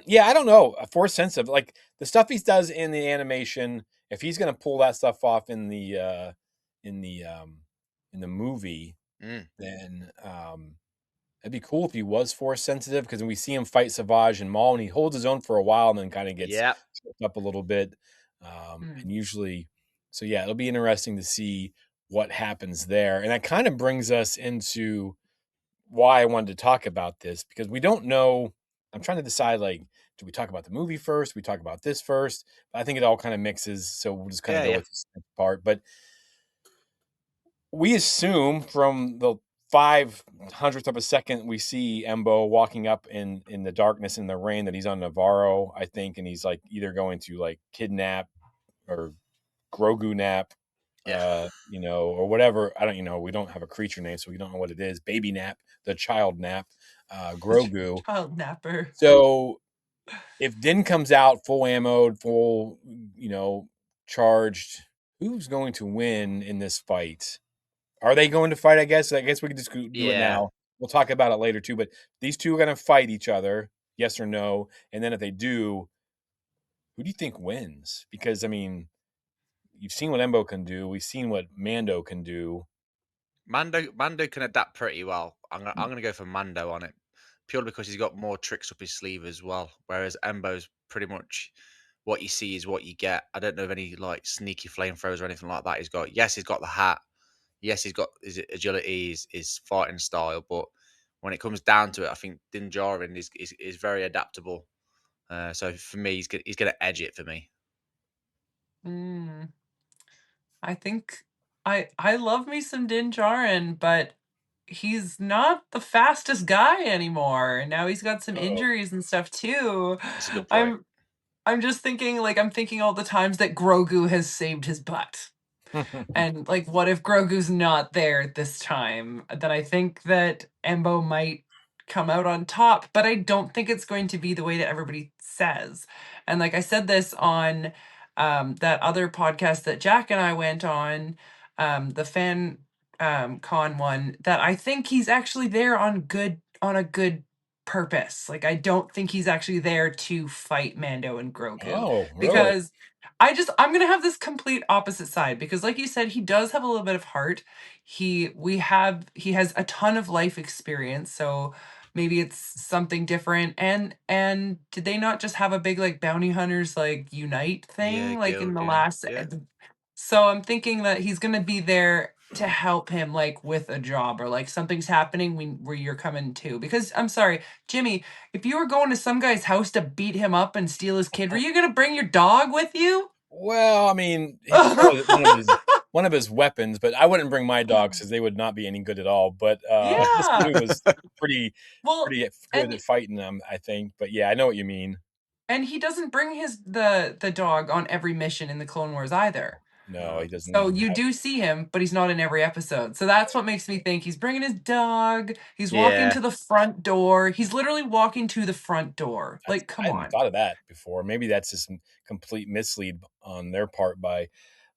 yeah, I don't know. A Force sensitive, like the stuff he does in the animation, if he's gonna pull that stuff off in the um in the movie, Mm. then it'd be cool if he was Force sensitive because we see him fight Savage and Maul, and he holds his own for a while and then kind of gets Yeah. tripped up a little bit. And usually, so yeah, it'll be interesting to see what happens there. And that kind of brings us into why I wanted to talk about this because we don't know. I'm trying to decide like, do we talk about the movie first? We talk about this first. I think it all kind of mixes, so we'll just kind of Yeah, go yeah. with this part. But we assume from the 500th of a second we see Embo walking up in the darkness in the rain that he's on Navarro, I think, and he's like either going to like kidnap or Grogu nap, Yeah. or whatever. I don't, we don't have a creature name, so we don't know what it is. Baby nap, the child nap, Grogu. Child napper. So if Din comes out full ammoed, full, charged, who's going to win in this fight? Are they going to fight? I guess we can just do it Yeah. now. We'll talk about it later too. But these two are going to fight each other, yes or no? And then if they do, who do you think wins? Because I mean, you've seen what Embo can do. We've seen what Mando can do. Mando can adapt pretty well. I'm gonna go for Mando on it, purely because he's got more tricks up his sleeve as well. Whereas Embo's pretty much what you see is what you get. I don't know of any like sneaky flamethrowers or anything like that. He's got the hat. Yes, he's got his agility, his fighting style. But when it comes down to it, I think Din Djarin is very adaptable. So for me, he's gonna edge it for me. Mm. I think I love me some Din Djarin, but he's not the fastest guy anymore. And now he's got some Oh. injuries and stuff too. That's a good point. I'm just thinking like I'm thinking all the times that Grogu has saved his butt. And like what if Grogu's not there this time? Then I think that Embo might come out on top, but I don't think it's going to be the way that everybody says. And like I said this on that other podcast that Jack and I went on, the fan con one, that I think he's actually there on a good purpose. Like I don't think he's actually there to fight Mando and Grogu Oh, really? because I'm gonna have this complete opposite side because like you said, he does have a little bit of heart. He has a ton of life experience, so maybe it's something different. And did they not just have a big like bounty hunters like unite Yeah, thing like in guild. the Yeah, last yeah. so I'm thinking that he's gonna be there to help him like with a job or like something's happening where you're coming to. Because I'm sorry, Jimmy, if you were going to some guy's house to beat him up and steal his kid, were you gonna bring your dog with you? Well, I mean, it's one of his weapons, but I wouldn't bring my dogs because they would not be any good at all. But this Yeah. dude was pretty Well, good at fighting them, I think. But yeah, I know what you mean. and he doesn't bring the dog on every mission in the Clone Wars either. No, he doesn't So even you have. do see him, but he's not in every episode. So that's what makes me think he's bringing his dog. He's walking Yeah. to the front door. He's literally walking to the front door. Like, I come hadn't on. thought of that before. Maybe that's just some complete mislead on their part.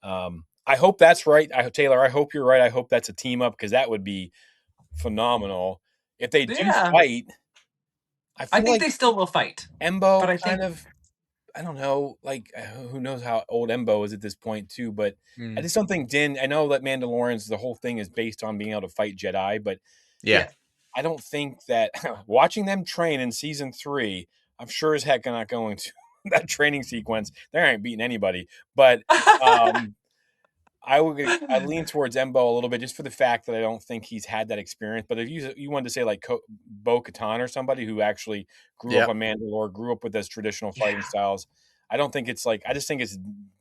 I hope that's right. Taylor, I hope you're right. I hope that's a team up because that would be phenomenal. If they do Yeah. fight, I I feel think like they still will fight. Embo But I kind think of, I don't know, like who knows how old Embo is at this point too. But I Mm. just don't think Din. I know that Mandalorians, the whole thing is based on being able to fight Jedi, but Yeah. I don't think that watching them train in season 3, I'm sure as heck not going to that training sequence. They ain't beating anybody. But I lean towards Embo a little bit just for the fact that I don't think he's had that experience. But if you wanted to say like Bo Katan or somebody who actually grew up Yep. on Mandalore, grew up with those traditional fighting styles, I don't think it's like I just think it's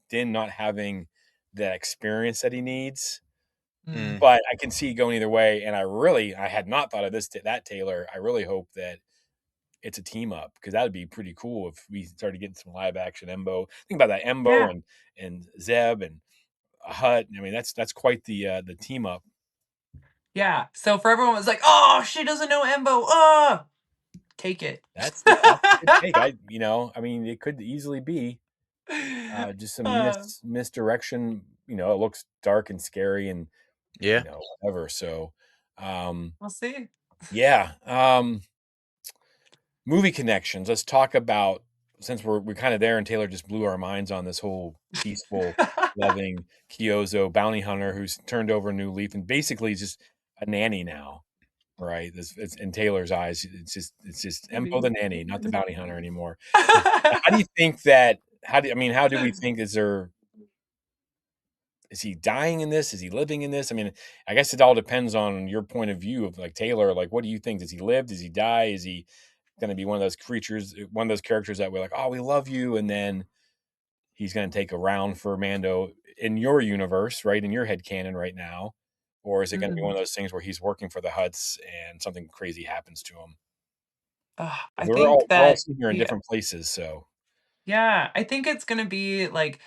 Din not having the experience that he needs. Mm. But I can see going either way, and I had not thought of that, Taylor. I really hope that it's a team up, because that would be pretty cool if we started getting some live action Embo. Think about that, Embo Yeah. and Zeb and Hut. I mean, that's quite the team up. Yeah. So for everyone was like, "Oh, she doesn't know Embo." Oh, take it. That's a good take. I mean, it could easily be just some misdirection. It looks dark and scary and Yeah. whatever. So, We'll see. yeah. Movie connections. Let's talk about, since we're kind of there, and Taylor just blew our minds on this whole peaceful, loving Kyuzo bounty hunter who's turned over a new leaf and basically is just a nanny now, right? It's in Taylor's eyes. It's just Embo the nanny, not the bounty hunter anymore. How do you think that? How do we think? Is he dying in this? Is he living in this? I mean, I guess it all depends on your point of view of like Taylor. Like, what do you think? Does he live? Does he die? Is he going to be one of those characters that we're like, oh, we love you, and then he's going to take a round for Mando in your universe, right, in your head canon right now, or is it going to be one of those things where he's working for the Hutts and something crazy happens to him? I We're think all that sitting here in different places, so yeah, I think it's gonna be like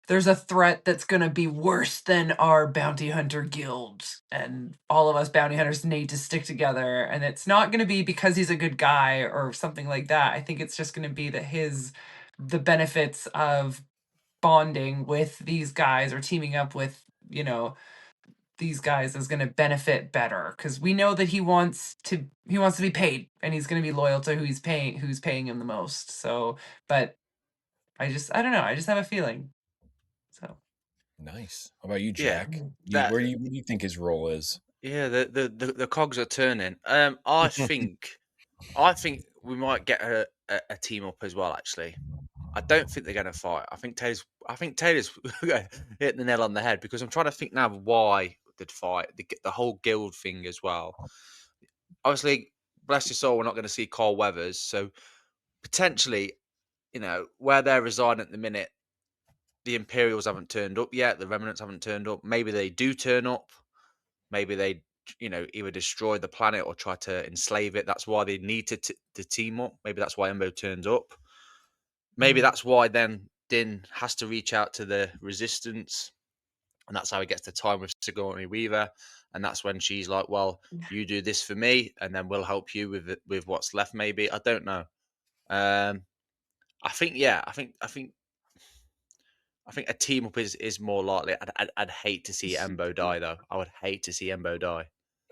there's a threat that's gonna be worse than our bounty hunter guild, and all of us bounty hunters need to stick together. And it's not gonna be because he's a good guy or something like that. I think it's just gonna be that the benefits of bonding with these guys or teaming up with, these guys is going to benefit better because we know that he wants to be paid and he's going to be loyal to who's paying him the most. So, but I don't know. I just have a feeling. So nice. How about you, Yeah. Jack? That What do you think his role is? yeah, the cogs are turning. I think we might get a team up as well. Actually, I don't think they're going to fight. I think Taylor's hitting the nail on the head because I'm trying to think now of why they'd fight the whole guild thing as well. Obviously, bless your soul, we're not going to see Carl Weathers, so potentially, where they're residing at the minute, the Imperials haven't turned up yet. The Remnants haven't turned up. Maybe they do turn up. Maybe they, either destroy the planet or try to enslave it. That's why they need to team up. Maybe that's why Embo turns up. Maybe that's why then Din has to reach out to the Resistance, and that's how he gets the time with Sigourney Weaver. And that's when she's like, "Well, you do this for me, and then we'll help you with what's left." Maybe I don't know. I think yeah. I think a team up is more likely. I'd hate to see Embo die though. I would hate to see Embo die.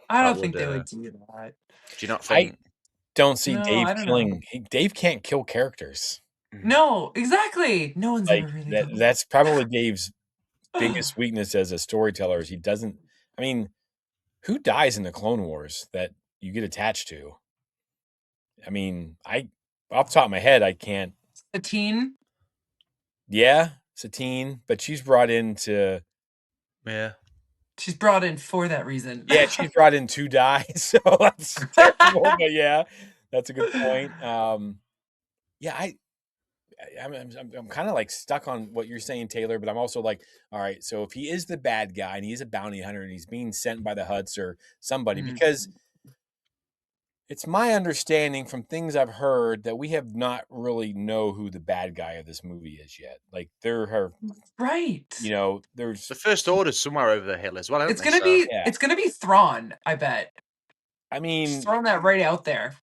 I That don't would. think they would do that. Do you not I think? don't see No, Dave I don't know. killing. Dave can't kill characters. No, exactly. No one's Like ever really that. done That's probably Dave's biggest weakness as a storyteller. Is he doesn't. I mean, who dies in the Clone Wars that you get attached to? I mean, off the top of my head, I can't. a teen. Yeah, Satine, but she's brought in to. Yeah. She's brought in for that reason. Yeah, she's brought in to die, so that's terrible. But yeah, that's a good point. Yeah, I'm kind of like stuck on what you're saying, Taylor. But I'm also like, all right, so if he is the bad guy and he's a bounty hunter and he's being sent by the Hutts or somebody, because it's my understanding from things I've heard that we have not really know who the bad guy of this movie is yet. Like there are, Right. there's The First Order's somewhere over the hill as well, aren't It's they? gonna So be yeah. it's gonna be Thrawn, I bet. I Just mean, throwing that right out there.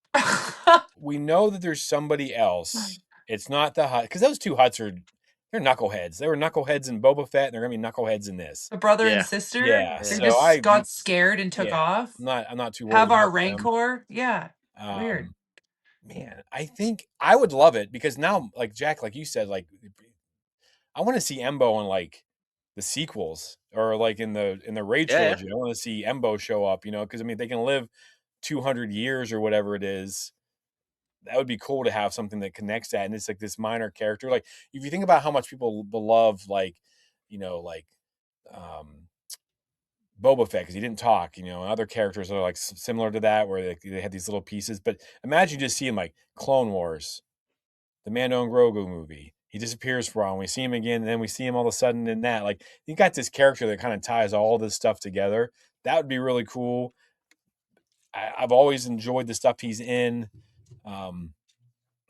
we know that there's somebody else. It's not the Hutt, because those two Hutts they're knuckleheads. They were knuckleheads in Boba Fett, and they're gonna be knuckleheads in this. The brother and yeah, sister, Yeah, they so just got scared and took yeah, off. I'm not too worried Have our about them. rancor. Yeah. Weird. Man, I think I would love it because now, like Jack, like you said, like I want to see Embo in like the sequels or like in the Rage yeah, trilogy. I want to see Embo show up, because I mean they can live 200 years or whatever it is. That would be cool to have something that connects that, and it's like this minor character. Like if you think about how much people love, like like um, Boba Fett because he didn't talk, and other characters are like similar to that where they had these little pieces. But imagine just seeing like Clone Wars, the Mando and Grogu movie. he disappears for a while, and we see him again, and then we see him all of a sudden in that. Like, you got this character that kind of ties all this stuff together. That would be really cool. I've always enjoyed the stuff he's um,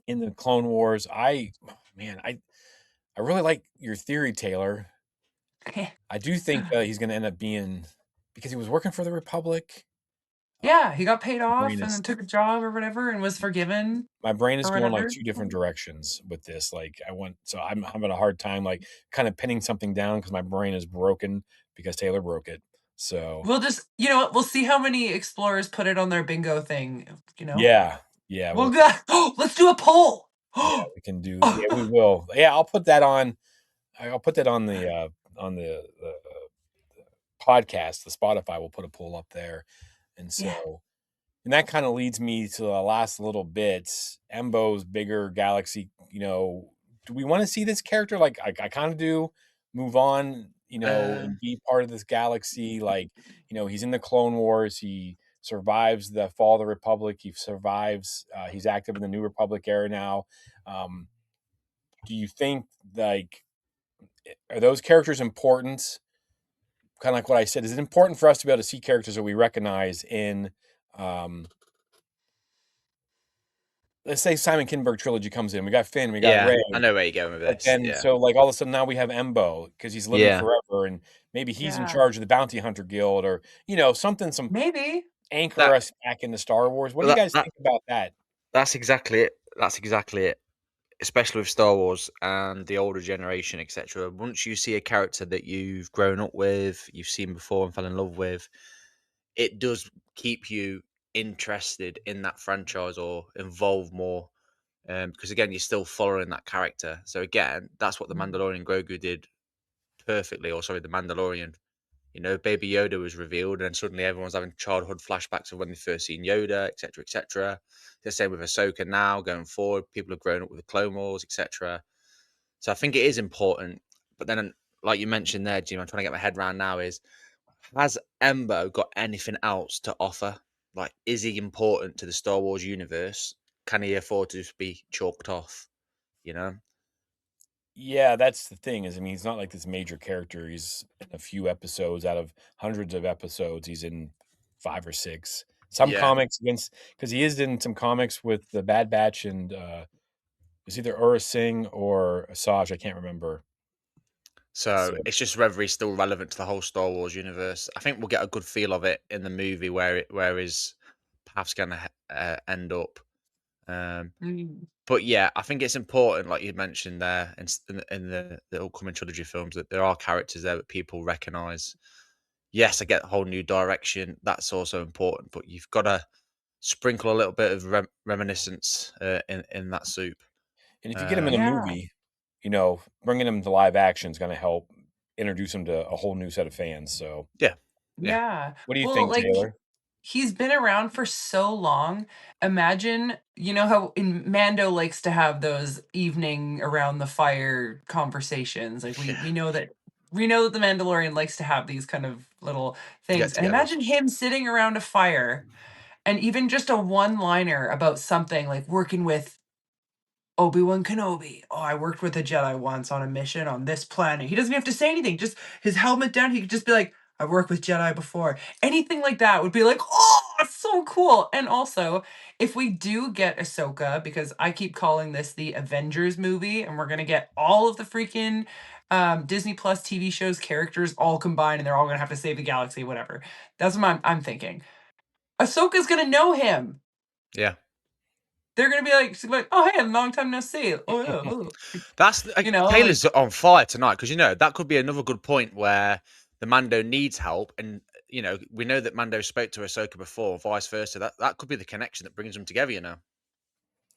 in the Clone Wars. I really like your theory, Taylor. I do think he's going to end up being, because he was working for the Republic. Yeah, he got paid off and is then took a job or whatever and was forgiven my brain is or going like whatever. 2 different directions with this. Like, I'm having a hard time like kind of pinning something down because my brain is broken because Taylor broke it. So We'll just, you know what? We'll see how many explorers put it on their bingo thing. You know, yeah, we'll go. Oh, let's do a poll. we can do. Yeah, we will. Yeah, I'll put that on. I'll put that on the podcast. The Spotify will put a poll up there, and Yeah. so. And that kind of leads me to the last little bit. Embo's bigger galaxy, do we want to see this character? Like, I kind of do move on, and be part of this galaxy. Like, he's in the Clone Wars. He survives the fall of the Republic. He survives, he's active in the New Republic era now. Do you think, like, are those characters important? Kind of like what I said. Is it important for us to be able to see characters that we recognize in, let's say Simon Kinberg trilogy comes in. We got Finn, we got Rey. I know where you're going with But this. then, so like all of a sudden now we have Embo because he's living forever, and maybe he's in charge of the Bounty Hunter Guild, or something, maybe anchor us back into Star Wars. What do you guys think about that? That's exactly it. That's exactly it. Especially with Star Wars and the older generation, etc. Once you see a character that you've grown up with, you've seen before and fell in love with, it does keep you interested in that franchise or involved more. Because again, you're still following that character. So again, that's what the Mandalorian Grogu did perfectly. Or sorry, the Mandalorian. Baby Yoda was revealed, and suddenly everyone's having childhood flashbacks of when they first seen Yoda, etc., etc. The same with Ahsoka now, going forward. People have grown up with the Clone Wars, etc. So I think it is important. But then, like you mentioned there, Jim, I'm trying to get my head around now is, has Embo got anything else to offer? Like, is he important to the Star Wars universe? Can he afford to just be chalked off? Yeah, that's the thing. I mean, he's not like this major character. He's in a few episodes out of hundreds of episodes. He's in 5 or 6. Some comics because he is in some comics with the Bad Batch and it's either Ura Singh or Asajj. I can't remember. So it's just whether he's still relevant to the whole Star Wars universe. I think we'll get a good feel of it in the movie where his path's going to end up. But yeah, I think it's important, like you mentioned there, in the upcoming trilogy films, that there are characters there that people recognise. Yes, I get a whole new direction. That's also important, but you've got to sprinkle a little bit of reminiscence in that soup. And if you get him in a movie, bringing him to live action is going to help introduce him to a whole new set of fans. So yeah. What do you think, Taylor? He's been around for so long. Imagine, how Mando likes to have those evening around the fire conversations. Like we know that the Mandalorian likes to have these kind of little things. And imagine him sitting around a fire and even just a one-liner about something like working with Obi-Wan Kenobi. Oh, I worked with a Jedi once on a mission on this planet. He doesn't have to say anything. Just his helmet down. He could just be like, I've worked with Jedi before. Anything like that would be like, oh, it's so cool. And also, if we do get Ahsoka, because I keep calling this the Avengers movie, and we're going to get all of the freaking Disney Plus TV shows characters all combined, and they're all going to have to save the galaxy, whatever. That's what I'm thinking. Ahsoka's going to know him. Yeah. They're gonna be like, oh hey, long time no see. Oh yeah, that's Taylor's on fire tonight because that could be another good point where the Mando needs help, and we know that Mando spoke to Ahsoka before, vice versa. That could be the connection that brings them together.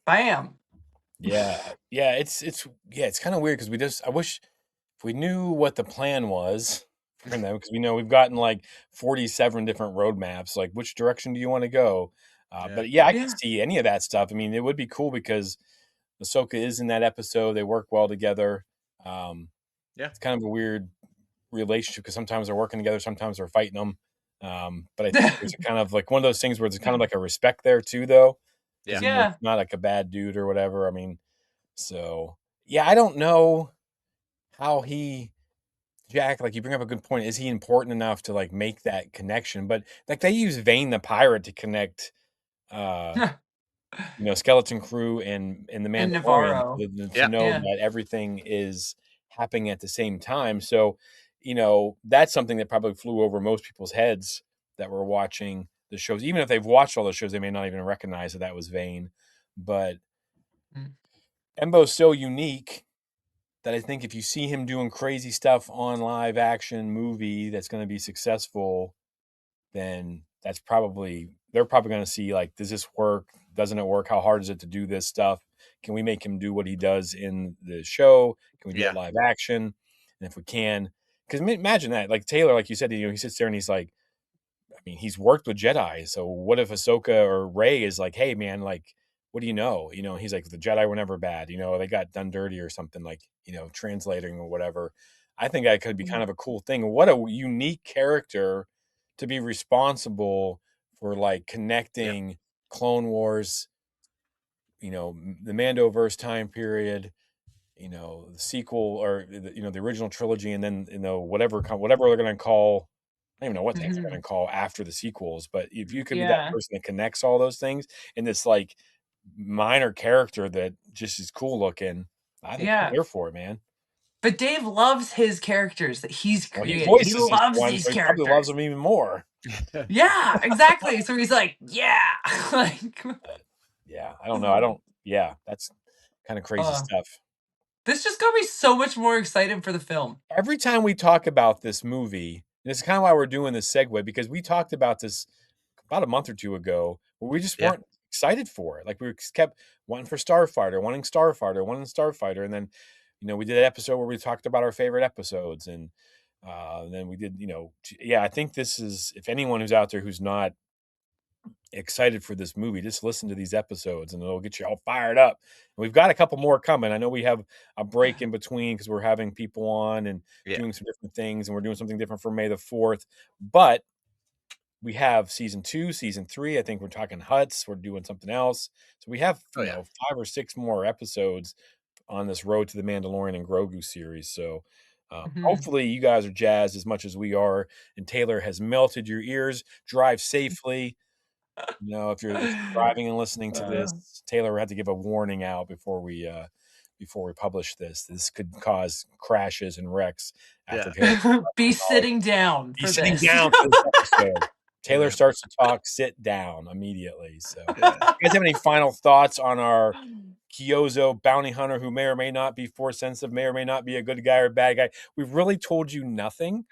Bam. Yeah, it's kind of weird because I wish if we knew what the plan was for them, because we've gotten like 47 different roadmaps. Like, which direction do you want to go? But I can see any of that stuff. I mean, it would be cool because Ahsoka is in that episode. They work well together. It's kind of a weird relationship because sometimes they're working together, sometimes they're fighting them. But I think there's kind of like one of those things where there's kind of like a respect there too, though. Yeah. It's not like a bad dude or whatever. I mean, so Yeah, I don't know how Jack, like you bring up a good point. Is he important enough to like make that connection? But like they use Vane the pirate to connect, uh, Skeleton Crew and the And Mandalorian Navarro. to Yeah. know Yeah. that everything is happening at the same time. So, that's something that probably flew over most people's heads that were watching the shows. Even if they've watched all the shows, they may not even recognize that was Vane. But Mm. Embo's so unique that I think if you see him doing crazy stuff on live action movie that's going to be successful, then they're probably going to see like, does this work? Doesn't it work? How hard is it to do this stuff? Can we make him do what he does in the show? Can we do it Yeah. live action? And if we can, because imagine that, like Taylor, like you said, he sits there and he's like, I mean, he's worked with Jedi. So what if Ahsoka or Rey is like, hey man, like, what do you know? He's like, the Jedi were never bad. They got done dirty or something, like, translating or whatever. I think that could be kind of a cool thing. What a unique character to be responsible for like connecting Clone Wars, the Mandoverse time period, the sequel or the original trilogy, and then whatever they're going to call. I don't even know what the heck they're going Mhm. to call after the sequels, but if you could be that Yeah. person that connects all those things in this like minor character that just is cool looking, I think I'm Yeah. here for it, man. But Dave loves his characters that he's Well, he created. He voices this loves one, these so he probably loves characters. them even more. Yeah, exactly. So he's like, yeah. Like, Yeah, I don't know. I don't. Yeah, that's kind of crazy uh, stuff. this just got me so much more excited for the film. Every time we talk about this movie, and this is kind of why we're doing this segue, because we talked about this about a month or two ago, where we just Yeah. weren't excited for it. Like we kept wanting Starfighter, and then we did an episode where we talked about our favorite episodes, and then we did I think this is, if anyone who's out there who's not excited for this movie, just listen to these episodes and it'll get you all fired up. And we've got a couple more coming. I know we have a break in between because we're having people on and Yeah. doing some different things, and we're doing something different for May the 4th. But we have season 2, season 3. I think we're talking Huts. We're doing something else. So we have, Oh, yeah. 5 or 6 more episodes on this Road to the Mandalorian and Grogu series. So Mhm. hopefully you guys are jazzed as much as we are. And Taylor has melted your ears. Drive safely. If you're driving and listening to Uh, this, Taylor had to give a warning out before we publish this. This could cause crashes and wrecks after Yeah. Taylor be sitting down He's for sitting this. down for this episode. Taylor Yeah. starts to talk, sit down immediately. So, Yeah. you guys have any final thoughts on our Kyuzo bounty hunter who may or may not be force sensitive, may or may not be a good guy or bad guy? We've really told you nothing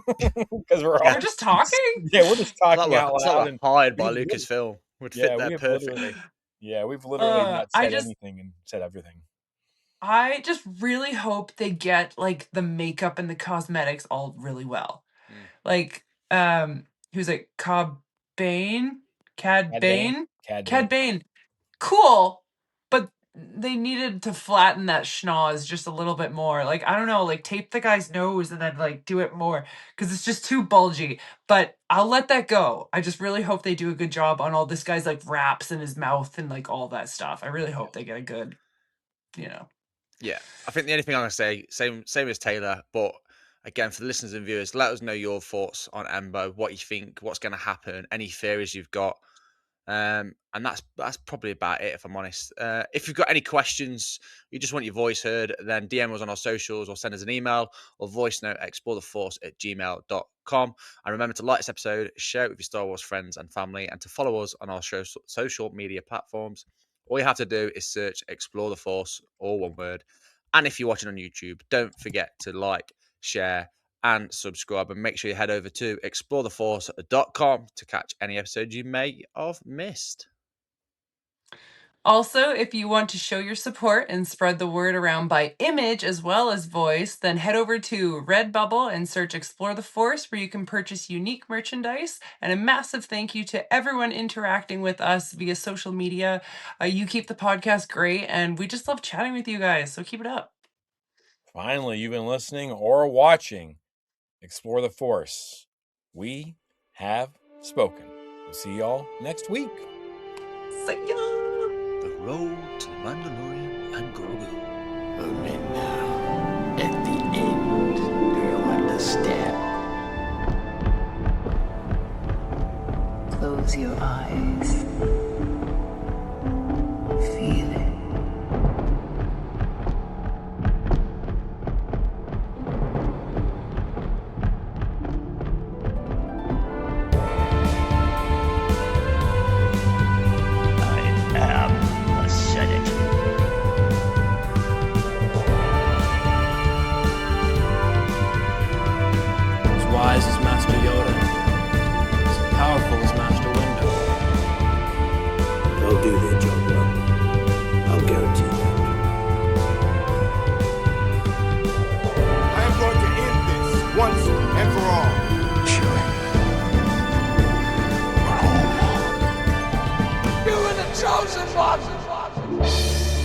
because we're all We're just talking. we're just talking out It's like loud. we're hired by we've lit- Lucasfilm. Would fit there we've perfectly. literally not I said just anything and said everything. I just really hope they get like the makeup and the cosmetics all really well. Mm. Like, who's it? Bane? Cad Cad Bane, Bane? Cad Bane. Cad Bane. Cool, but they needed to flatten that schnoz just a little bit more. Like, I don't know, like tape the guy's nose and then like do it more because it's just too bulgy. But I'll let that go. I just really hope they do a good job on all this guy's like wraps in his mouth and like all that stuff. I really hope they get a good, you know. Yeah, I think the only thing I'm gonna say, same as Taylor, but again for the listeners and viewers, let us know your thoughts on Embo, what you think, what's going to happen, any theories you've got, and that's probably about it. If I'm honest, if you've got any questions, you just want your voice heard, then DM us on our socials or send us an email or voice note at exploretheforce@gmail.com. And remember to like this episode, share it with your Star Wars friends and family, and to follow us on our social media platforms. All you have to do is search Explore the Force, all one word. And if you're watching on YouTube, don't forget to like, share, and subscribe. And make sure you head over to exploretheforce.com to catch any episodes you may have missed. Also, if you want to show your support and spread the word around by image as well as voice, then head over to Redbubble and search Explore the Force, where you can purchase unique merchandise. And a massive thank you to everyone interacting with us via social media. You keep the podcast great, and we just love chatting with you guys, so keep it up. Finally, you've been listening or watching Explore the Force. We have spoken. We'll see y'all next week. See ya! The road to the Mandalorian and Grogu. Only now, at the end, do you understand? Close your eyes. Feel it. Wise as Master Yoda, as powerful as Master Windu. They'll do their job well. I'll guarantee that. I am going to end this once and for all. Chewie. We're home. You were the chosen one!